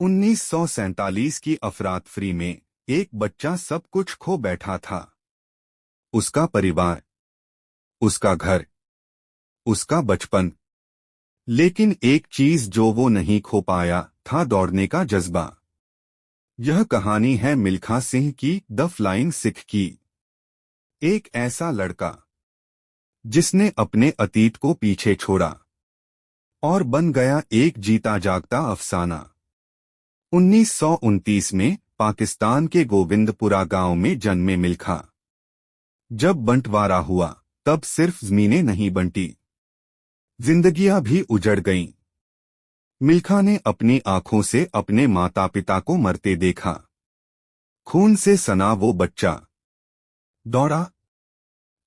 1947 की अफरातफरी में एक बच्चा सब कुछ खो बैठा था। उसका परिवार, उसका घर, उसका बचपन। लेकिन एक चीज जो वो नहीं खो पाया था, दौड़ने का जज्बा। यह कहानी है मिल्खा सिंह की, द फ्लाइंग सिख की। एक ऐसा लड़का जिसने अपने अतीत को पीछे छोड़ा और बन गया एक जीता जागता अफसाना। 1929 में पाकिस्तान के गोविंदपुरा गांव में जन्मे मिल्खा। जब बंटवारा हुआ तब सिर्फ जमीनें नहीं बंटी, जिंदगियां भी उजड़ गईं। मिल्खा ने अपनी आंखों से अपने माता पिता को मरते देखा। खून से सना वो बच्चा दौड़ा।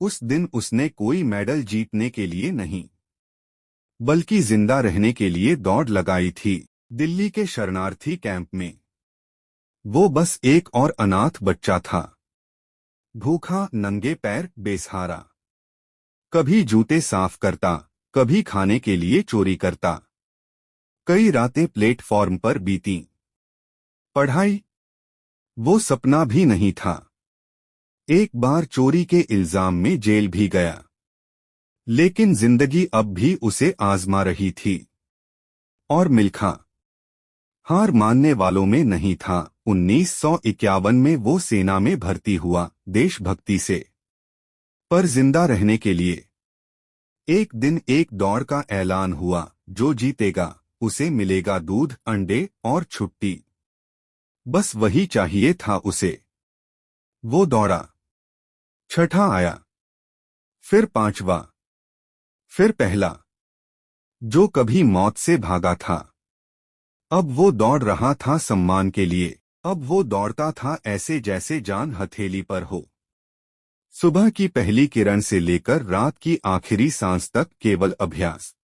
उस दिन उसने कोई मेडल जीतने के लिए नहीं, बल्कि जिंदा रहने के लिए दौड़ लगाई थी। दिल्ली के शरणार्थी कैंप में वो बस एक और अनाथ बच्चा था, भूखा, नंगे पैर, बेसहारा। कभी जूते साफ करता, कभी खाने के लिए चोरी करता। कई रातें प्लेटफॉर्म पर बीतीं। पढ़ाई वो सपना भी नहीं था। एक बार चोरी के इल्जाम में जेल भी गया। लेकिन जिंदगी अब भी उसे आजमा रही थी। और मिल्खा हार मानने वालों में नहीं था। 1951 में वो सेना में भर्ती हुआ, देशभक्ति से। पर जिंदा रहने के लिए एक दिन एक दौड़ का ऐलान हुआ, जो जीतेगा उसे मिलेगा दूध, अंडे और छुट्टी। बस वही चाहिए था उसे। वो दौड़ा, छठा आया, फिर पांचवा, फिर पहला। जो कभी मौत से भागा था, अब वो दौड़ रहा था सम्मान के लिए। अब वो दौड़ता था ऐसे जैसे जान हथेली पर हो। सुबह की पहली किरण से लेकर रात की आखिरी सांस तक केवल अभ्यास।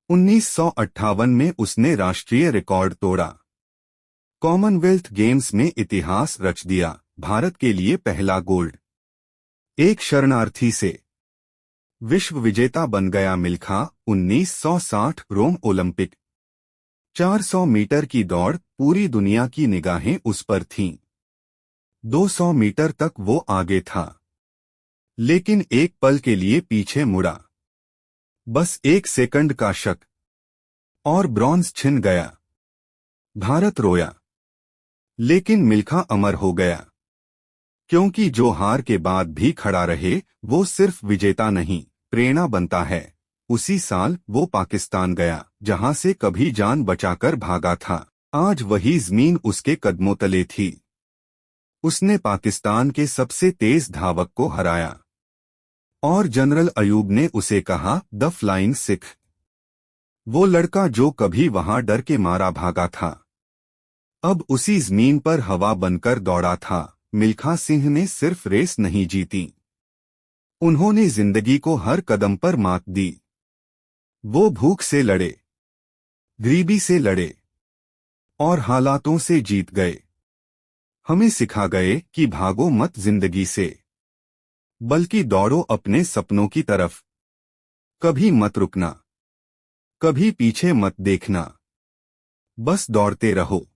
1958 में उसने राष्ट्रीय रिकॉर्ड तोड़ा। कॉमनवेल्थ गेम्स में इतिहास रच दिया, भारत के लिए पहला गोल्ड। एक शरणार्थी से विश्व विजेता बन गया मिल्खा। 1960 रोम ओलंपिक। 400 मीटर की दौड़, पूरी दुनिया की निगाहें उस पर थीं। 200 मीटर तक वो आगे था, लेकिन एक पल के लिए पीछे मुड़ा। बस एक सेकंड का शक, और ब्रॉन्ज छिन गया। भारत रोया, लेकिन मिल्खा अमर हो गया। क्योंकि जो हार के बाद भी खड़ा रहे, वो सिर्फ विजेता नहीं, प्रेरणा बनता है। उसी साल वो पाकिस्तान गया, जहां से कभी जान बचाकर भागा था। आज वही जमीन उसके कदमों तले थी। उसने पाकिस्तान के सबसे तेज धावक को हराया, और जनरल अयूब ने उसे कहा, द फ्लाइंग सिख। वो लड़का जो कभी वहां डर के मारा भागा था, अब उसी जमीन पर हवा बनकर दौड़ा था। मिल्खा सिंह ने सिर्फ रेस नहीं जीती, उन्होंने जिंदगी को हर कदम पर मात दी। वो भूख से लड़े, गरीबी से लड़े, और हालातों से जीत गए। हमें सिखा गए कि भागो मत जिंदगी से, बल्कि दौड़ो अपने सपनों की तरफ। कभी मत रुकना, कभी पीछे मत देखना, बस दौड़ते रहो।